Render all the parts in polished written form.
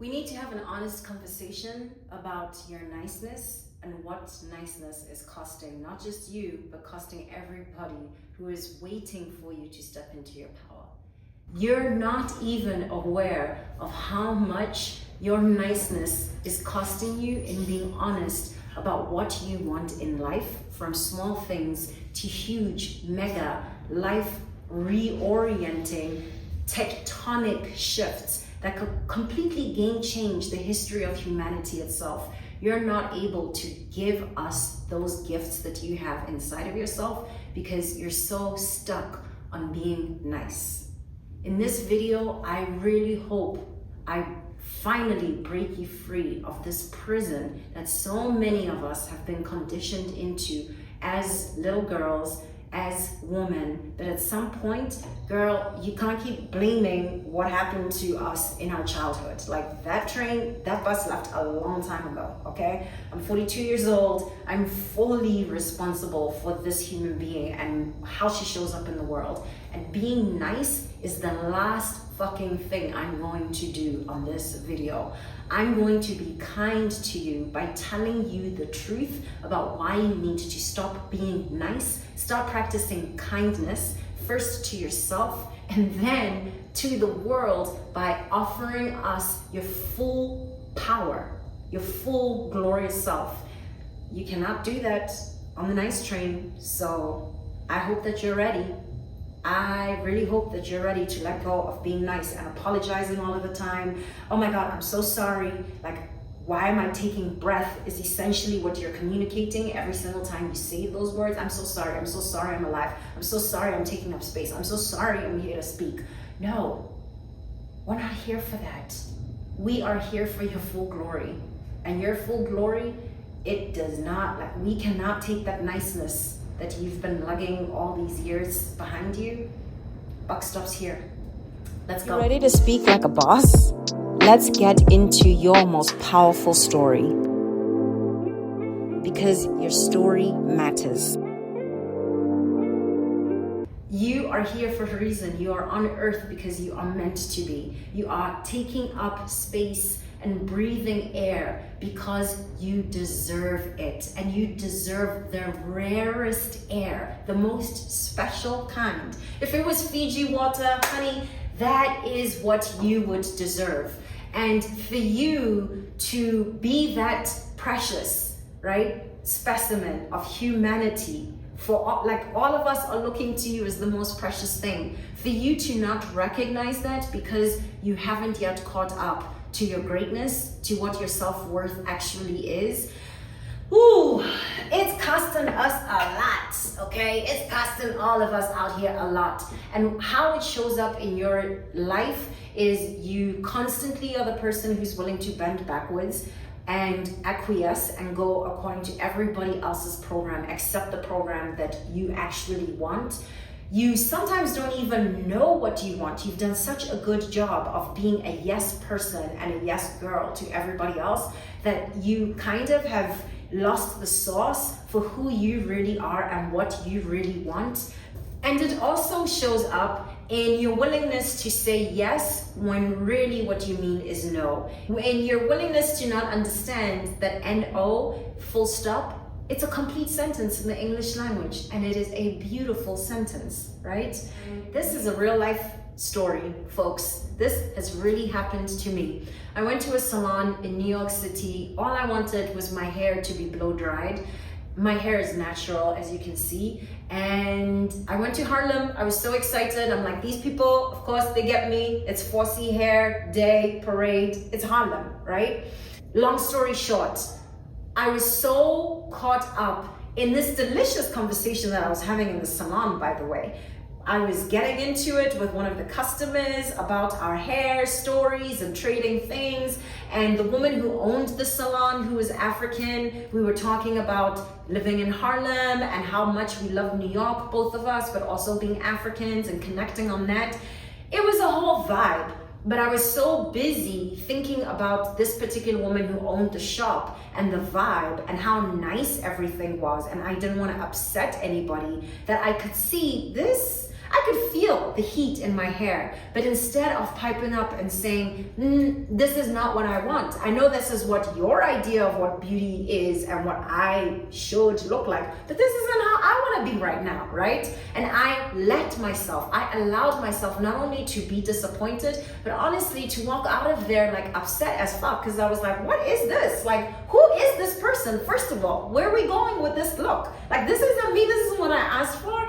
We need to have an honest conversation about your niceness and what niceness is costing, not just you, but costing everybody who is waiting for you to step into your power. You're not even aware of how much your niceness is costing you in being honest about what you want in life, from small things to huge, mega, life reorienting, tectonic shifts that could completely game change the history of humanity itself. You're not able to give us those gifts that you have inside of yourself because you're so stuck on being nice. In this video, I really hope I finally break you free of this prison that so many of us have been conditioned into as little girls, as women, that at some point, girl, you can't keep blaming what happened to us in our childhood. Like that bus left a long time ago, okay? I'm 42 years old. I'm fully responsible for this human being and how she shows up in the world. And being nice is the last fucking thing I'm going to do on this video. I'm going to be kind to you by telling you the truth about why you need to stop being nice, start practicing kindness, first to yourself and then to the world, by offering us your full power, your full glorious self. You cannot do that on the nice train, so I hope that you're ready. I really hope that you're ready to let go of being nice and apologizing all of the time. Oh my God, I'm so sorry. Like, why am I taking breath is essentially what you're communicating every single time you say those words. I'm so sorry I'm alive. I'm so sorry I'm taking up space. I'm so sorry I'm here to speak. No, we're not here for that. We are here for your full glory. And your full glory, it does not, like, we cannot take that niceness that you've been lugging all these years behind you. Buck stops here. Let's go. You ready to speak like a boss? Let's get into your most powerful story. Because your story matters. You are here for a reason. You are on earth because you are meant to be. You are taking up space and breathing air because you deserve it, and you deserve the rarest air, the most special kind. If it was Fiji water, honey, that is what you would deserve. And for you to be that precious, right, specimen of humanity, for all of us are looking to you as the most precious thing. For you to not recognize that because you haven't yet caught up to your greatness, to what your self-worth actually is. Ooh, it's costing us a lot, okay? It's costing all of us out here a lot. And how it shows up in your life is you constantly are the person who's willing to bend backwards and acquiesce and go according to everybody else's program except the program that you actually want. You sometimes don't even know what you want. You've done such a good job of being a yes person and a yes girl to everybody else that you kind of have lost the source for who you really are and what you really want. And it also shows up in your willingness to say yes when really what you mean is no. In your willingness to not understand that NO, full stop, it's a complete sentence in the English language, and it is a beautiful sentence, right? This is a real life story, folks. This has really happened to me. I went to a salon in New York City. All I wanted was my hair to be blow dried. My hair is natural, as you can see. And I went to Harlem. I was so excited. I'm like, these people, of course, they get me. It's 4C hair, day, parade. It's Harlem, right? Long story short, I was so caught up in this delicious conversation that I was having in the salon, by the way. I was getting into it with one of the customers about our hair stories and trading things. And the woman who owned the salon, who was African, we were talking about living in Harlem and how much we love New York, both of us, but also being Africans and connecting on that. It was a whole vibe. But I was so busy thinking about this particular woman who owned the shop and the vibe and how nice everything was, and I didn't want to upset anybody, that I could see this. I could feel the heat in my hair, but instead of piping up and saying, this is not what I want. I know this is what your idea of what beauty is and what I should look like, but this isn't how I want to be right now, right? And I allowed myself not only to be disappointed, but honestly to walk out of there like upset as fuck, because I was like, what is this? Like, who is this person? First of all, where are we going with this look? Like, this isn't me, this isn't what I asked for.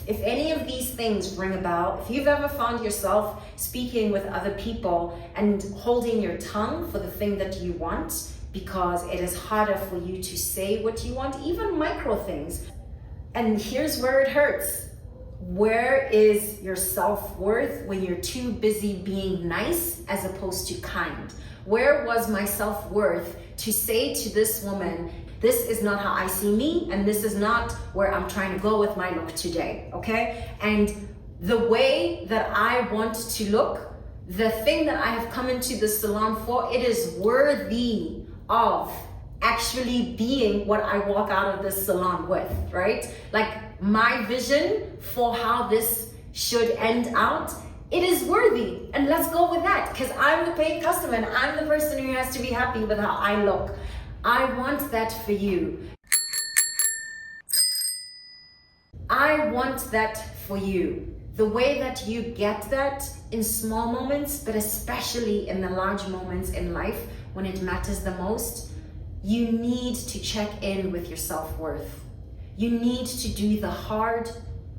If any of these things ring a bell, if you've ever found yourself speaking with other people and holding your tongue for the thing that you want, because it is harder for you to say what you want, even micro things. And here's where it hurts. Where is your self-worth when you're too busy being nice as opposed to kind? Where was my self-worth to say to this woman, this is not how I see me, and this is not where I'm trying to go with my look today, okay? And the way that I want to look, the thing that I have come into the salon for, it is worthy of actually being what I walk out of this salon with, right? Like, my vision for how this should end out, it is worthy, and let's go with that, because I'm the paying customer and I'm the person who has to be happy with how I look. I want that for you. I want that for you. The way that you get that in small moments, but especially in the large moments in life when it matters the most, you need to check in with your self-worth. You need to do the hard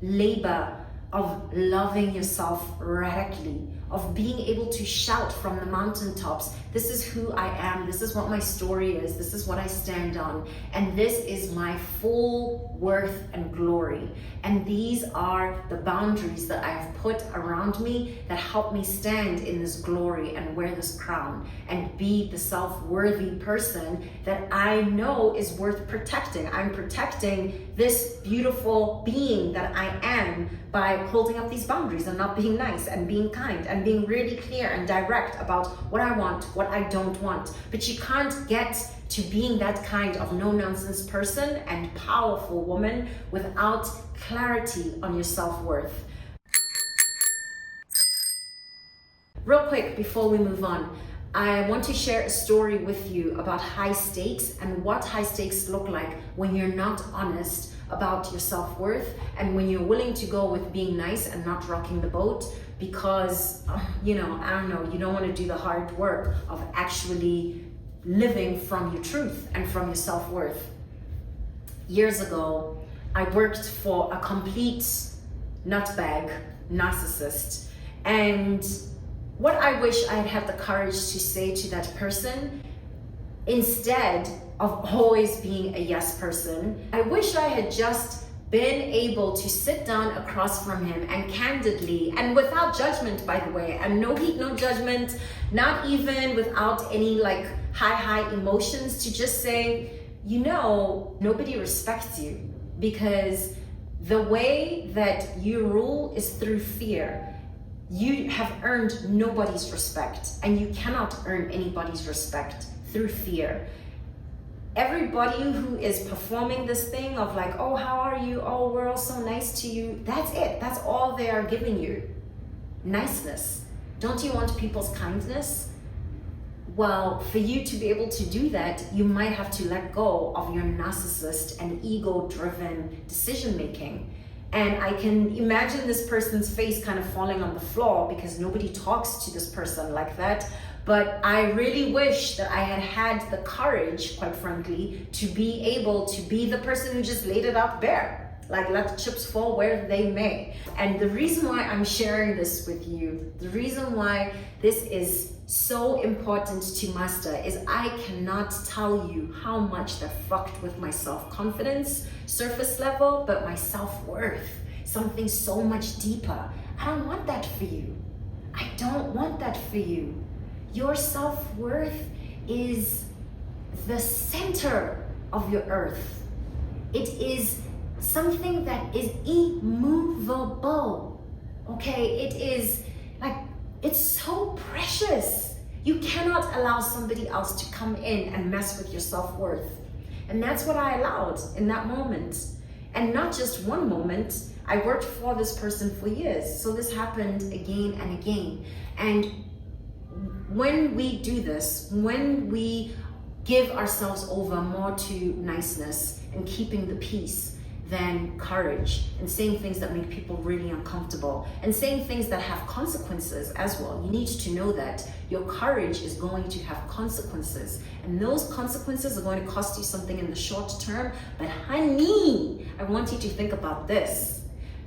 labor of loving yourself radically, of being able to shout from the mountaintops, this is who I am, this is what my story is, this is what I stand on, and this is my full worth and glory. And these are the boundaries that I have put around me that help me stand in this glory and wear this crown and be the self-worthy person that I know is worth protecting. I'm protecting this beautiful being that I am by holding up these boundaries and not being nice and being kind and being really clear and direct about what I want, what I don't want. But you can't get to being that kind of no-nonsense person and powerful woman without clarity on your self-worth. Real quick, before we move on, I want to share a story with you about high stakes and what high stakes look like when you're not honest about your self-worth and when you're willing to go with being nice and not rocking the boat because, you don't want to do the hard work of actually living from your truth and from your self-worth. Years ago, I worked for a complete nutbag narcissist, and what I wish I had had the courage to say to that person, instead of always being a yes person, I wish I had just been able to sit down across from him and candidly, and without judgment, by the way, and no heat, no judgment, not even without any high emotions, to just say, nobody respects you because the way that you rule is through fear. You have earned nobody's respect, and you cannot earn anybody's respect through fear. Everybody who is performing this thing of oh, how are you? Oh, we're all so nice to you. That's it. That's all they are giving you. Niceness. Don't you want people's kindness? Well, for you to be able to do that, you might have to let go of your narcissist and ego-driven decision-making. And I can imagine this person's face kind of falling on the floor because nobody talks to this person like that. But I really wish that I had had the courage, quite frankly, to be able to be the person who just laid it out bare. Let the chips fall where they may. And the reason why I'm sharing this with you, the reason why this is so important to master is I cannot tell you how much that fucked with my self-confidence, surface level, but my self-worth, something so much deeper. I don't want that for you. I don't want that for you. Your self-worth is the center of your earth. It is something that is immovable, okay? It is it's so precious. You cannot allow somebody else to come in and mess with your self-worth. And that's what I allowed in that moment. And not just one moment. I worked for this person for years. So this happened again and again. And when we do this, when we give ourselves over more to niceness and keeping the peace than courage, and saying things that make people really uncomfortable, and saying things that have consequences as well. You need to know that your courage is going to have consequences, and those consequences are going to cost you something in the short term. But honey, I want you to think about this.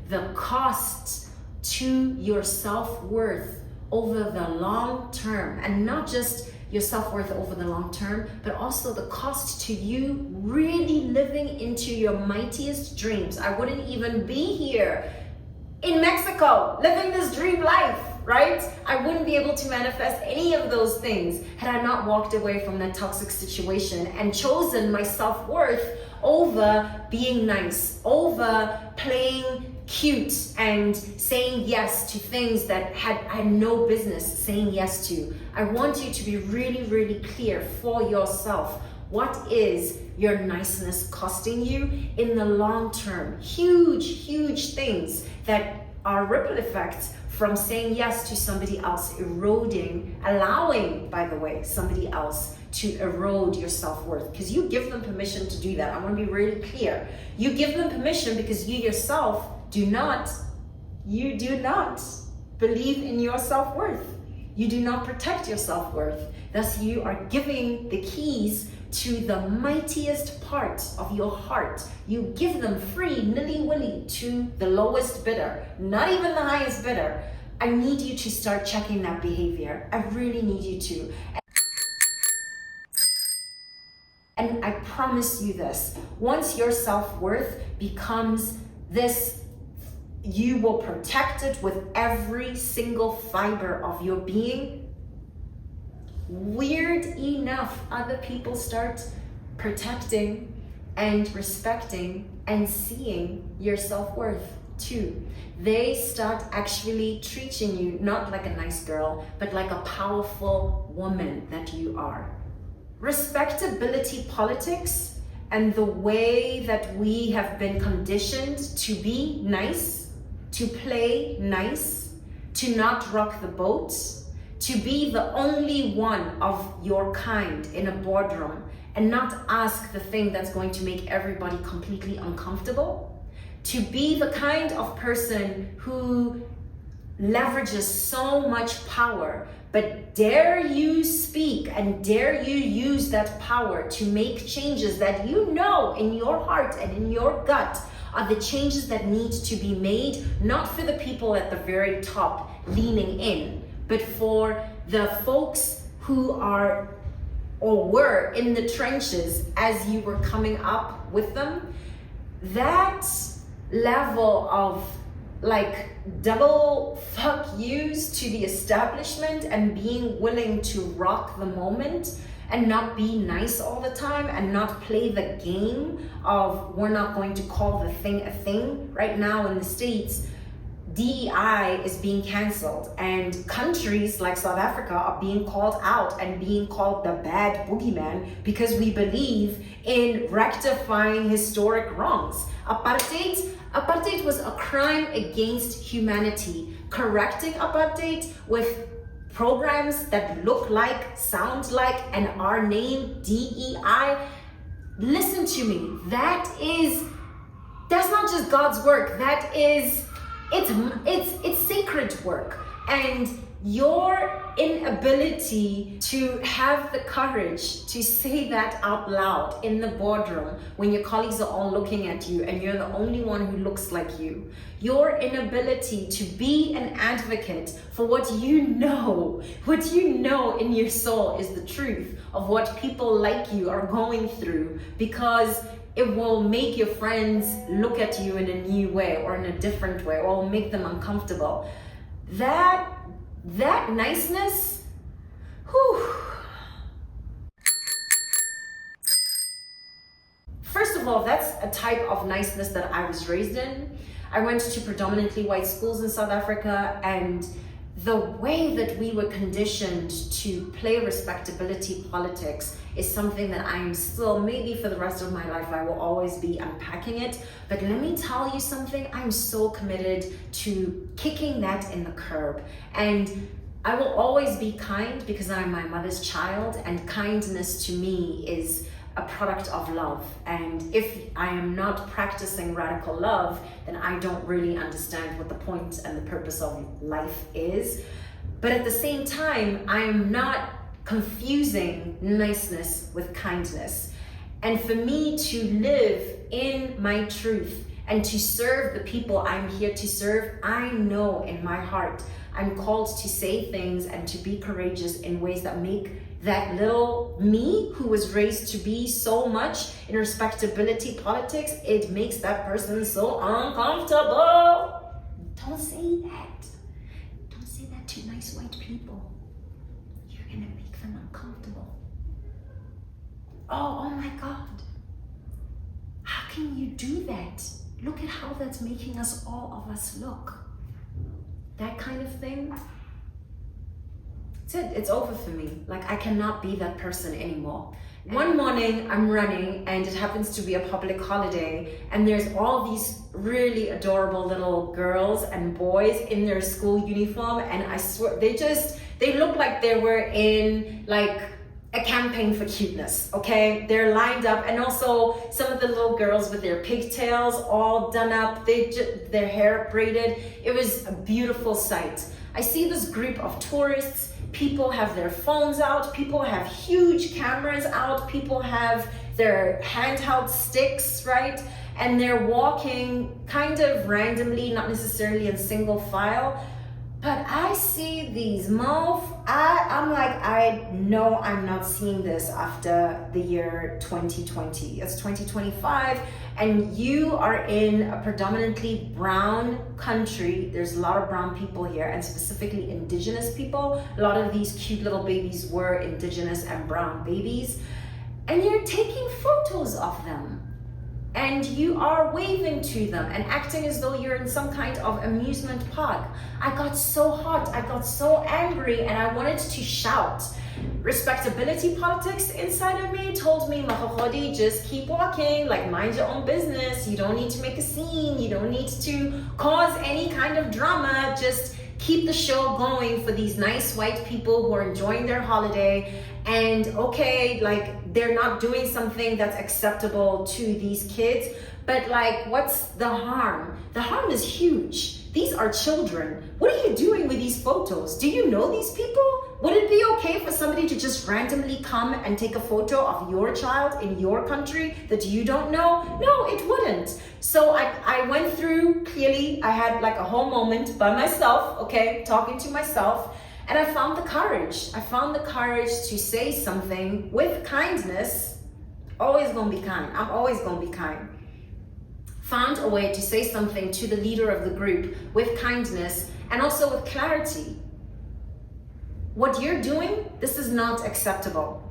The cost to your self-worth over the long term, and not just your self-worth over the long term, but also the cost to you really living into your mightiest dreams. I wouldn't even be here in Mexico living this dream life, right? I wouldn't be able to manifest any of those things had I not walked away from that toxic situation and chosen my self-worth over being nice, over playing cute and saying yes to things that I had no business saying yes to. I want you to be really, really clear for yourself. What is your niceness costing you in the long term? Huge, huge things that are ripple effects from saying yes to somebody else, eroding, allowing, by the way, somebody else to erode your self-worth, because you give them permission to do that. I want to be really clear. You give them permission because you yourself do not believe in your self-worth. You do not protect your self-worth. Thus, you are giving the keys to the mightiest part of your heart. You give them free, nilly-willy, to the lowest bidder, not even the highest bidder. I need you to start checking that behavior. I really need you to. And I promise you this, once your self-worth becomes this, you will protect it with every single fiber of your being. Weird enough, other people start protecting and respecting and seeing your self-worth too. They start actually treating you not like a nice girl, but like a powerful woman that you are. Respectability politics and the way that we have been conditioned to be nice, to play nice, to not rock the boat, to be the only one of your kind in a boardroom and not ask the thing that's going to make everybody completely uncomfortable, to be the kind of person who leverages so much power, but dare you speak and dare you use that power to make changes that you know in your heart and in your gut are the changes that need to be made, not for the people at the very top leaning in, but for the folks who are or were in the trenches as you were coming up with them. That level of like double fuck yous to the establishment and being willing to rock the moment and not be nice all the time and not play the game of we're not going to call the thing a thing. Right now in the States, DEI is being canceled and countries like South Africa are being called out and being called the bad boogeyman because we believe in rectifying historic wrongs. Apartheid was a crime against humanity. Correcting apartheid with programs that look like, sound like, and are named DEI, listen to me, that's not just God's work, it's sacred work. And your inability to have the courage to say that out loud in the boardroom when your colleagues are all looking at you and you're the only one who looks like you, your inability to be an advocate for what you know in your soul is the truth of what people like you are going through, because it will make your friends look at you in a new way or in a different way, or will make them uncomfortable. That niceness, whew. First of all, that's a type of niceness that I was raised in. I went to predominantly white schools in South Africa, and the way that we were conditioned to play respectability politics is something that I'm still, maybe for the rest of my life, I will always be unpacking it. But let me tell you something, I'm so committed to kicking that in the curb. And I will always be kind because I'm my mother's child, and kindness to me is a product of love. And if I am not practicing radical love, then I don't really understand what the point and the purpose of life is. But at the same time, I am not confusing niceness with kindness. And for me to live in my truth and to serve the people I'm here to serve, I know in my heart I'm called to say things and to be courageous in ways that make that little me, who was raised to be so much in respectability politics, it makes that person so uncomfortable. Don't say that. Don't say that to nice white people. You're gonna make them uncomfortable. Oh my God. How can you do that? Look at how that's making us, all of us, look. That kind of thing. That's it, it's over for me. Like, I cannot be that person anymore. One morning I'm running and it happens to be a public holiday, and there's all these really adorable little girls and boys in their school uniform, and I swear they look like they were in like a campaign for cuteness, okay? They're lined up, and also some of the little girls with their pigtails all done up, their hair braided. It was a beautiful sight. I see this group of tourists. People have their phones out, people have huge cameras out, people have their handheld sticks, right? And they're walking kind of randomly, not necessarily in single file. But I see these I'm like, I know I'm not seeing this after the year 2020. It's 2025, and you are in a predominantly brown country. There's a lot of brown people here, and specifically indigenous people. A lot of these cute little babies were indigenous and brown babies. And you're taking photos of them. And you are waving to them and acting as though you're in some kind of amusement park. I got so hot, I got so angry, and I wanted to shout. Respectability politics inside of me told me, Magogodi, just keep walking, like mind your own business. You don't need to make a scene, you don't need to cause any kind of drama. Just keep the show going for these nice white people who are enjoying their holiday. And okay, like, they're not doing something that's acceptable to these kids, but like, what's the harm? The harm is huge. These are children. What are you doing with these photos? Do you know these people? Would it be okay for somebody to just randomly come and take a photo of your child in your country that you don't know? No, it wouldn't. So I went through, clearly, I had like a whole moment by myself, okay, talking to myself. And I found the courage. I found the courage to say something with kindness. Always gonna be kind. I'm always gonna be kind. Found a way to say something to the leader of the group with kindness and also with clarity. What you're doing, this is not acceptable.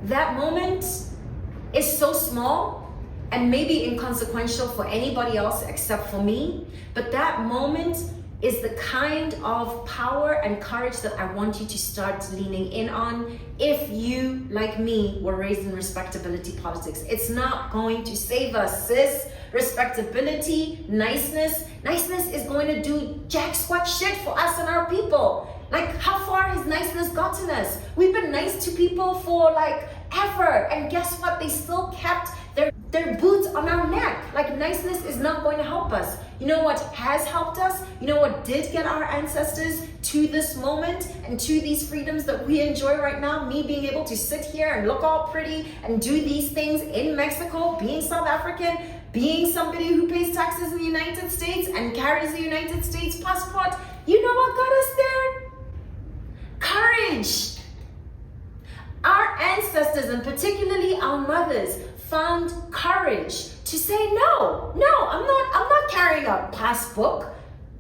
That moment is so small and maybe inconsequential for anybody else except for me, but that moment is the kind of power and courage that I want you to start leaning in on if you, like me, were raised in respectability politics. It's not going to save us, sis. Respectability, niceness is going to do jack squat shit for us and our people. Like, how far has niceness gotten us? We've been nice to people for like ever, and guess what? They still kept their boots on our neck. Like, niceness is not going to help us. You know what has helped us? You know what did get our ancestors to this moment and to these freedoms that we enjoy right now? Me being able to sit here and look all pretty and do these things in Mexico, being South African, being somebody who pays taxes in the United States and carries the United States passport. You know what got us there? Courage. Our ancestors, and particularly our mothers, found courage to say no, I'm not carrying a passbook.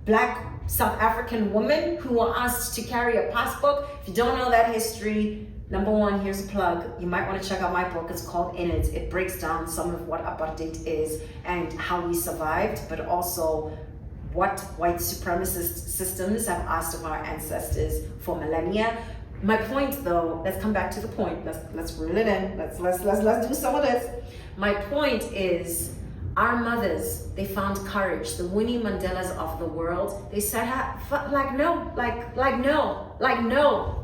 Black South African women who were asked to carry a passbook. If you don't know that history, number one, here's a plug. You might want to check out my book. It's called In It. It breaks down some of what apartheid is and how we survived, but also what white supremacist systems have asked of our ancestors for millennia. My point, though, let's come back to the point. Let's reel it in. Let's do some of this. My point is, our mothers, they found courage. The Winnie Mandelas of the world, they said, no,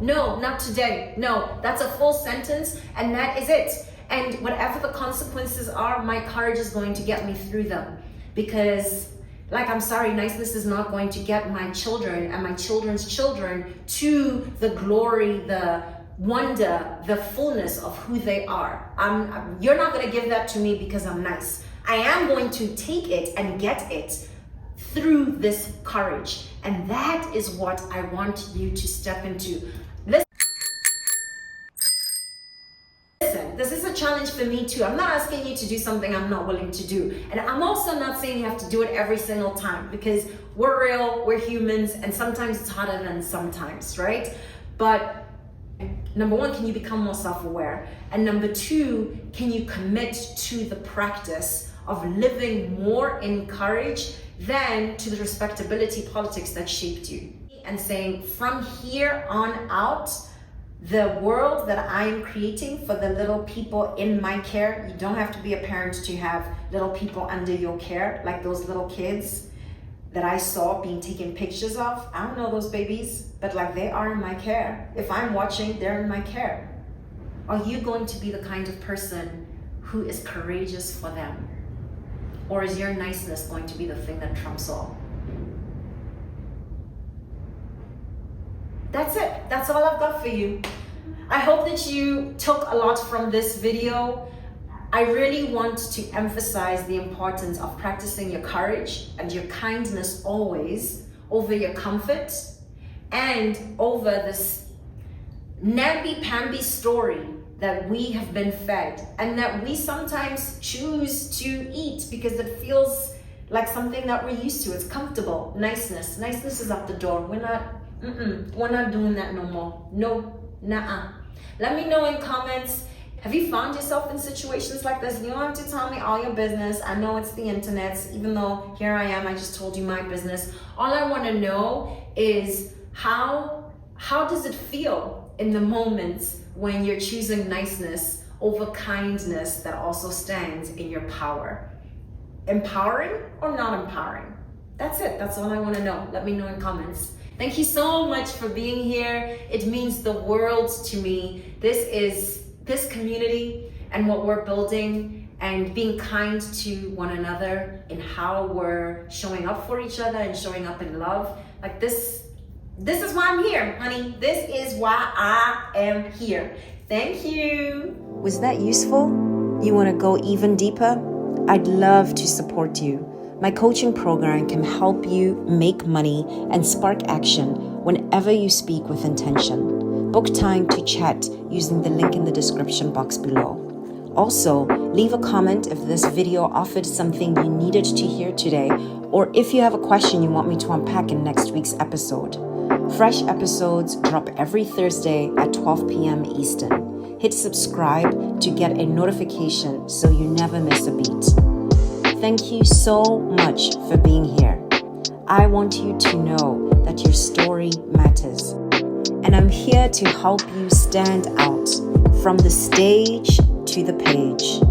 not today. No, that's a full sentence, and that is it. And whatever the consequences are, my courage is going to get me through them. Because, I'm sorry, niceness is not going to get my children and my children's children to the glory, the wonder, the fullness of who they are. You're not going to give that to me because I'm nice. I am going to take it and get it through this courage. And that is what I want you to step into. Listen, this is a challenge for me too. I'm not asking you to do something I'm not willing to do. And I'm also not saying you have to do it every single time, because we're real, we're humans, and sometimes it's harder than sometimes, right? But number one, can you become more self-aware? And number two, can you commit to the practice of living more in courage than to the respectability politics that shaped you? And saying, from here on out, the world that I am creating for the little people in my care, you don't have to be a parent to have little people under your care, like those little kids that I saw being taken pictures of. I don't know those babies, but they are in my care. If I'm watching, they're in my care. Are you going to be the kind of person who is courageous for them? Or is your niceness going to be the thing that trumps all? That's it. That's all I've got for you. I hope that you took a lot from this video. I really want to emphasize the importance of practicing your courage and your kindness always over your comfort and over this namby-pamby story that we have been fed and that we sometimes choose to eat because it feels like something that we're used to. It's comfortable. Niceness is up the door. We're not doing that no more. No, nah. Let me know in comments. Have you found yourself in situations like this? You don't have to tell me all your business. I know it's the internet, even though here I am, I just told you my business. All I want to know is how does it feel in the moments when you're choosing niceness over kindness that also stands in your power? Empowering or not empowering? That's it. That's all I want to know. Let me know in comments. Thank you so much for being here. It means the world to me. This community and what we're building and being kind to one another in how we're showing up for each other and showing up in love. This is why I'm here, honey. This is why I am here. Thank you. Was that useful? You want to go even deeper? I'd love to support you. My coaching program can help you make money and spark action whenever you speak with intention. Book time to chat using the link in the description box below. Also, leave a comment if this video offered something you needed to hear today, or if you have a question you want me to unpack in next week's episode. Fresh episodes drop every Thursday at 12 p.m. Eastern. Hit subscribe to get a notification so you never miss a beat. Thank you so much for being here. I want you to know that your story matters. And I'm here to help you stand out from the stage to the page.